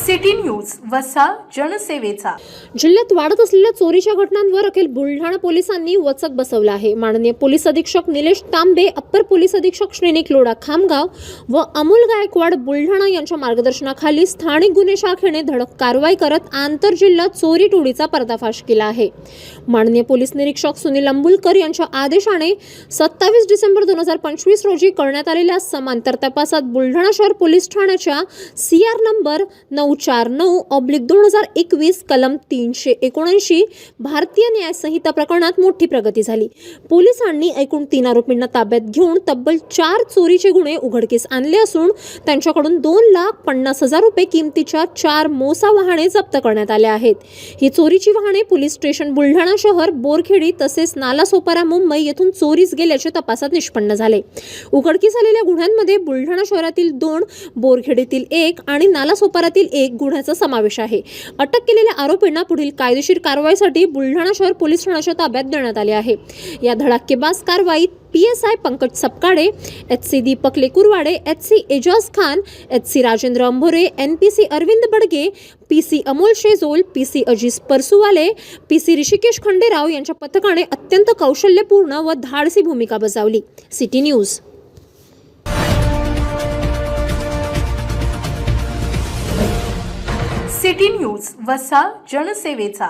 City news वसा जनसेवेचा। जिल्ह्यात वाढत असलेल्या चोरीच्या घटनांवर अखेर बुलढाणा पोलिसांनी वचक बसवला आहे। माननीय पोलीस अधीक्षक निलेश तांबे, अप्पर पोलीस अधीक्षक श्रेणिक लोढा खामगाव व अमोल गायकवाड बुलढाणा यांच्या मार्गदर्शनाखाली स्थानिक गुन्हे शाखेने धडक कारवाई करत आंतरजिल्हा चोरी टोळीचा पर्दाफाश केला आहे। माननीय पोलीस निरीक्षक सुनील अंबुलकर यांच्या आदेशाने 27 डिसेंबर 2025 रोजी करण्यात आलेल्या समांतर तपासात बुलढाणा शहर पोलीस ठाण्याच्या CR नंबर 949/2021 कलम 379 भारतीय न्याय संहिता प्रकरणात मोठी प्रगती झाली। पोलिसांनी एकूण 3 आरोपींना ताब्यात घेऊन तब्बल 4 चोरीचे गुन्हे उघडकीस आणले असून त्यांच्याकडून 2,50,000 रुपये किमतीच्या 4 मोसा वाहने जप्त करण्यात आले आहेत। ही चोरीची वाहने पोलीस स्टेशन बुलढाणा शहर, बोरखेडी तसेच नालासोपारा मुंबई येथून चोरीस गेल्याचे तपासात निष्पन्न झाले। उघडकीस आलेल्या गुन्ह्यांमध्ये बुलढाणा शहरातील 2, बोरखेडीतील 1 आणि नालासोपारातील 1 गुन्ह्याचा समावेश आहे। अटक केलेल्या आरोपींना पुढील कायदेशीर कारवाईसाठी बुलढाणा शहर पोलीस ठाण्याच्या ताब्यात देण्यात आले आहे। या धडाकेबाज कारवाईत PSI Pankaj Sapkale, HC Deepak लेकुरवाडे, HC Ejaz Khan, HC Rajendra Ambhore, NPC Arvind Badge, PC Amol शेजोल, PC Aziz परसुवाले, PC Rishikesh Khanderao यांच्या पथकाने अत्यंत कौशल्यपूर्ण व धाडसी भूमिका बजावली। City news. सिटी न्यूज वसा जनसेवेचा।